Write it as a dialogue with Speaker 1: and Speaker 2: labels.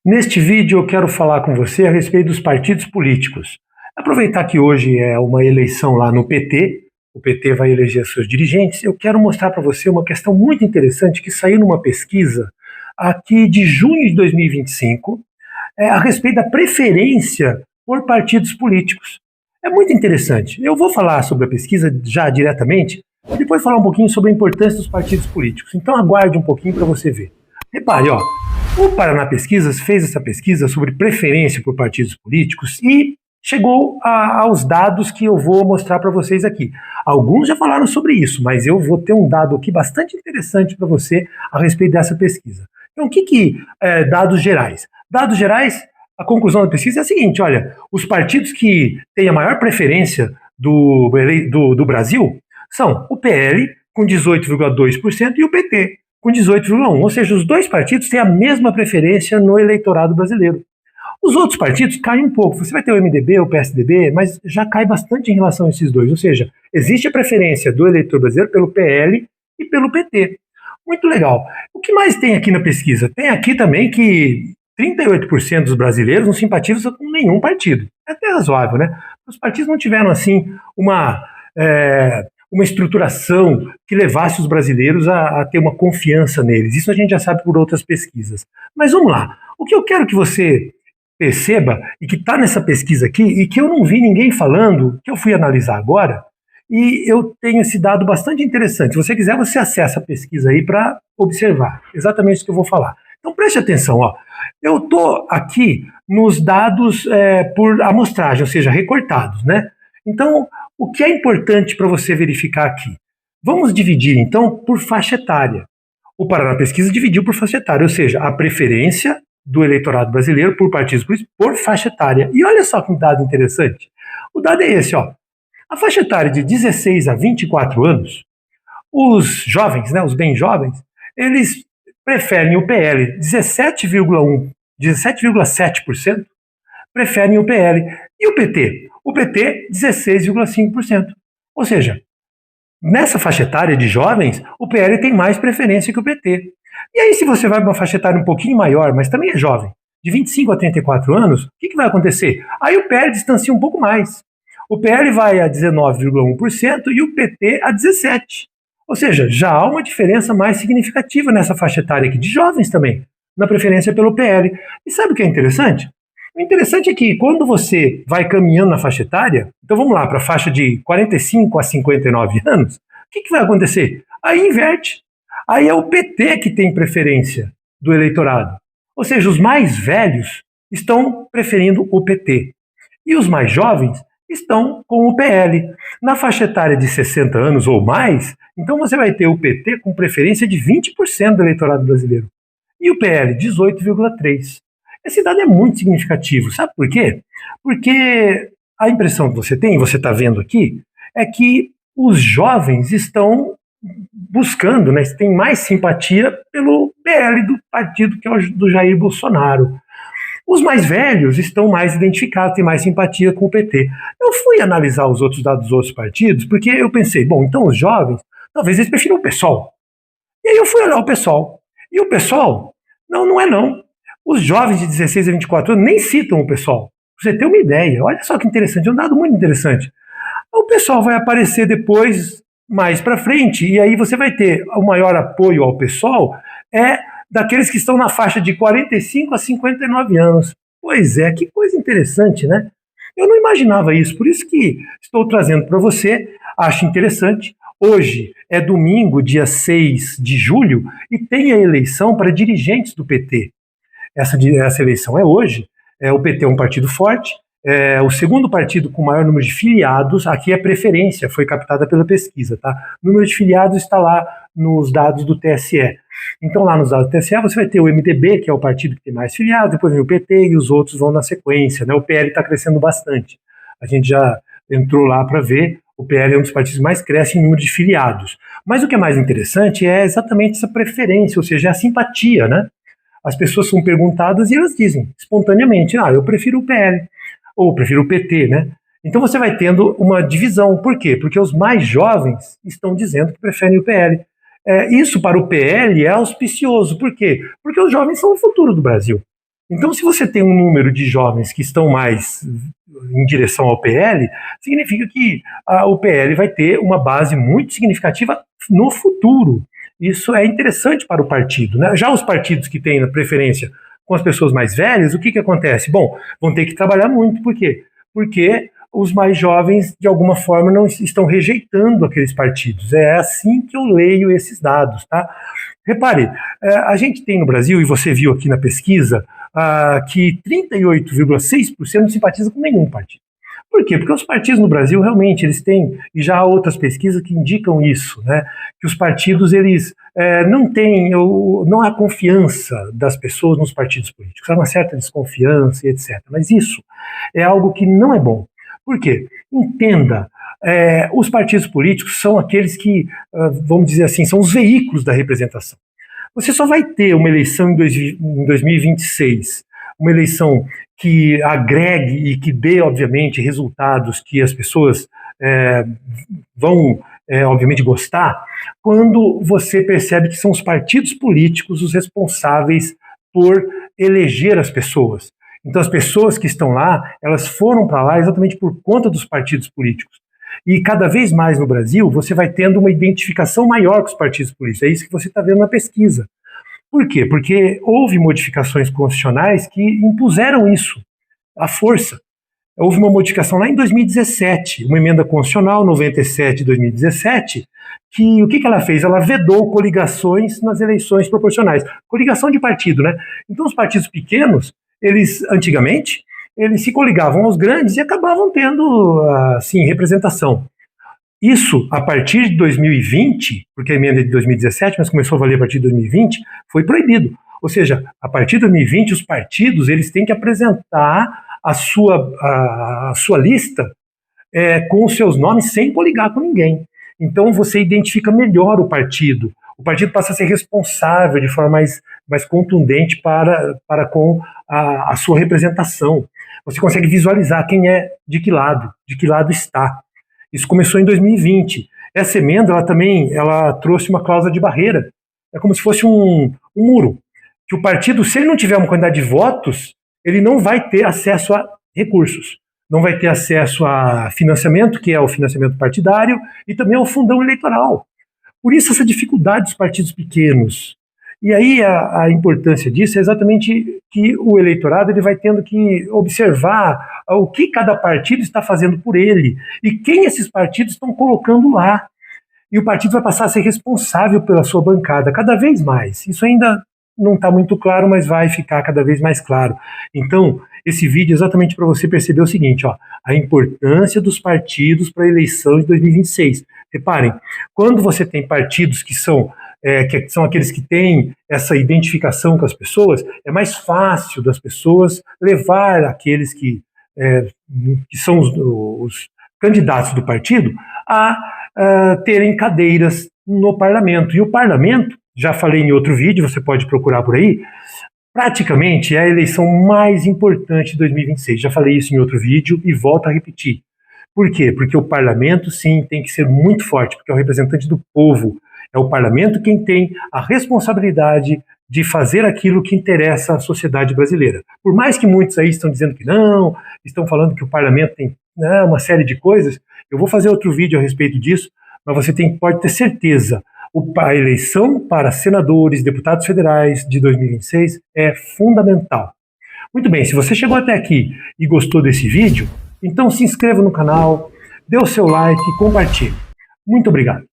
Speaker 1: Neste vídeo eu quero falar com você a respeito dos partidos políticos. Aproveitar que hoje é uma eleição lá no PT, o PT vai eleger seus dirigentes, eu quero mostrar para você uma questão muito interessante que saiu numa pesquisa aqui de junho de 2025, a respeito da preferência por partidos políticos. É muito interessante. Eu vou falar sobre a pesquisa já diretamente e depois falar um pouquinho sobre a importância dos partidos políticos. Então aguarde um pouquinho para você ver. Repare, ó, o Paraná Pesquisas fez essa pesquisa sobre preferência por partidos políticos e chegou aos dados que eu vou mostrar para vocês aqui. Alguns já falaram sobre isso, mas eu vou ter um dado aqui bastante interessante para você a respeito dessa pesquisa. Então, o que dados gerais? Dados gerais, a conclusão da pesquisa é a seguinte, olha, os partidos que têm a maior preferência do Brasil são o PL, com 18,2%, e o PT, com 18,1%. Ou seja, os dois partidos têm a mesma preferência no eleitorado brasileiro. Os outros partidos caem um pouco. Você vai ter o MDB, o PSDB, mas já cai bastante em relação a esses dois. Ou seja, existe a preferência do eleitor brasileiro pelo PL e pelo PT. Muito legal. O que mais tem aqui na pesquisa? Tem aqui também que 38% dos brasileiros não simpatizam com nenhum partido. É até razoável, né? Os partidos não tiveram, assim, uma estruturação que levasse os brasileiros a ter uma confiança neles. Isso a gente já sabe por outras pesquisas. Mas vamos lá. O que eu quero que você perceba, e que está nessa pesquisa aqui, e que eu não vi ninguém falando, que eu fui analisar agora, e eu tenho esse dado bastante interessante. Se você quiser, você acessa a pesquisa aí para observar exatamente isso que eu vou falar. Então preste atenção, ó. Eu estou aqui nos dados por amostragem, ou seja, recortados, né? Então, o que é importante para você verificar aqui? Vamos dividir, então, por faixa etária. O Paraná Pesquisa dividiu por faixa etária, ou seja, a preferência do eleitorado brasileiro por partidos políticos por faixa etária. E olha só que dado interessante. O dado é esse, ó. A faixa etária de 16 a 24 anos, os jovens, né, os bem jovens, eles preferem o PL, 17,7% preferem o PL. E o PT? O PT, 16,5%. Ou seja, nessa faixa etária de jovens, o PL tem mais preferência que o PT. E aí, se você vai para uma faixa etária um pouquinho maior, mas também é jovem, de 25 a 34 anos, o que vai acontecer? Aí o PL distancia um pouco mais. O PL vai a 19,1% e o PT a 17%. Ou seja, já há uma diferença mais significativa nessa faixa etária aqui, de jovens também, na preferência pelo PL. E sabe o que é interessante? O interessante é que quando você vai caminhando na faixa etária, então vamos lá, para a faixa de 45 a 59 anos, o que vai acontecer? Aí inverte. Aí é o PT que tem preferência do eleitorado. Ou seja, os mais velhos estão preferindo o PT. E os mais jovens estão com o PL. Na faixa etária de 60 anos ou mais, então você vai ter o PT com preferência de 20% do eleitorado brasileiro. E o PL, 18,3%. Esse dado é muito significativo. Sabe por quê? Porque a impressão que você tem, você está vendo aqui, é que os jovens estão buscando, né, tem mais simpatia pelo PL do partido que é o do Jair Bolsonaro. Os mais velhos estão mais identificados, têm mais simpatia com o PT. Eu fui analisar os outros dados dos outros partidos, porque eu pensei, bom, então os jovens, talvez eles prefiram o PSOL. E aí eu fui olhar o PSOL. E o PSOL, não é não. Os jovens de 16 a 24 anos nem citam o PSOL. Pra você ter uma ideia, olha só que interessante, é um dado muito interessante. O PSOL vai aparecer depois, mais para frente, e aí você vai ter o maior apoio ao PSOL daqueles que estão na faixa de 45 a 59 anos. Pois é, que coisa interessante, né? Eu não imaginava isso, por isso que estou trazendo para você, acho interessante. Hoje é domingo, dia 6 de julho, e tem a eleição para dirigentes do PT. Essa eleição é hoje, o PT é um partido forte, o segundo partido com maior número de filiados, aqui é preferência, foi captada pela pesquisa, tá? O número de filiados está lá nos dados do TSE. Então lá nos dados do TSE você vai ter o MDB, que é o partido que tem mais filiados, depois vem o PT e os outros vão na sequência, né? O PL está crescendo bastante. A gente já entrou lá para ver, o PL é um dos partidos que mais cresce em número de filiados. Mas o que é mais interessante é exatamente essa preferência, ou seja, a simpatia, né? As pessoas são perguntadas e elas dizem espontaneamente, eu prefiro o PL, ou prefiro o PT, né? Então você vai tendo uma divisão. Por quê? Porque os mais jovens estão dizendo que preferem o PL. Isso para o PL é auspicioso. Por quê? Porque os jovens são o futuro do Brasil. Então, se você tem um número de jovens que estão mais em direção ao PL, significa que o PL vai ter uma base muito significativa no futuro. Isso é interessante para o partido, né? Já os partidos que têm preferência com as pessoas mais velhas, o que acontece? Bom, vão ter que trabalhar muito. Por quê? Porque os mais jovens, de alguma forma, não estão rejeitando aqueles partidos. É assim que eu leio esses dados, tá? Repare, a gente tem no Brasil, e você viu aqui na pesquisa, que 38,6% não simpatiza com nenhum partido. Por quê? Porque os partidos no Brasil realmente eles têm, e já há outras pesquisas que indicam isso, né? Que os partidos eles não têm, não há confiança das pessoas nos partidos políticos, há uma certa desconfiança e etc. Mas isso é algo que não é bom. Por quê? Entenda, os partidos políticos são aqueles que, vamos dizer assim, são os veículos da representação. Você só vai ter uma eleição em 2026, uma eleição que agregue e que dê, obviamente, resultados que as pessoas vão, obviamente, gostar, quando você percebe que são os partidos políticos os responsáveis por eleger as pessoas. Então, as pessoas que estão lá, elas foram para lá exatamente por conta dos partidos políticos. E cada vez mais no Brasil, você vai tendo uma identificação maior com os partidos políticos. É isso que você está vendo na pesquisa. Por quê? Porque houve modificações constitucionais que impuseram isso, à força. Houve uma modificação lá em 2017, uma emenda constitucional 97 de 2017, que o que ela fez? Ela vedou coligações nas eleições proporcionais. Coligação de partido, né? Então, os partidos pequenos, eles, antigamente, eles se coligavam aos grandes e acabavam tendo, assim, representação. Isso, a partir de 2020, porque a emenda é de 2017, mas começou a valer a partir de 2020, foi proibido. Ou seja, a partir de 2020, os partidos eles têm que apresentar a sua lista com os seus nomes sem coligar com ninguém. Então você identifica melhor o partido. O partido passa a ser responsável de forma mais contundente para com a sua representação. Você consegue visualizar quem é de que lado está. Isso começou em 2020. Essa emenda, ela trouxe uma cláusula de barreira. É como se fosse um muro. Que o partido, se ele não tiver uma quantidade de votos, ele não vai ter acesso a recursos. Não vai ter acesso a financiamento, que é o financiamento partidário, e também ao fundão eleitoral. Por isso, essa dificuldade dos partidos pequenos. E aí, a importância disso é exatamente que o eleitorado ele vai tendo que observar o que cada partido está fazendo por ele e quem esses partidos estão colocando lá. E o partido vai passar a ser responsável pela sua bancada cada vez mais. Isso ainda não está muito claro, mas vai ficar cada vez mais claro. Então, esse vídeo é exatamente para você perceber o seguinte, a importância dos partidos para a eleição de 2026. Reparem, quando você tem partidos que são aqueles que têm essa identificação com as pessoas, é mais fácil das pessoas levar aqueles que são os candidatos do partido a terem cadeiras no parlamento. E o parlamento, já falei em outro vídeo, você pode procurar por aí, praticamente é a eleição mais importante de 2026. Já falei isso em outro vídeo e volto a repetir. Por quê? Porque o parlamento, sim, tem que ser muito forte, porque é o representante do povo. É o parlamento quem tem a responsabilidade de fazer aquilo que interessa à sociedade brasileira. Por mais que muitos aí estão dizendo que não, estão falando que o parlamento tem uma série de coisas, eu vou fazer outro vídeo a respeito disso, mas você pode ter certeza, a eleição para senadores, deputados federais de 2026 é fundamental. Muito bem, se você chegou até aqui e gostou desse vídeo, então se inscreva no canal, dê o seu like e compartilhe. Muito obrigado.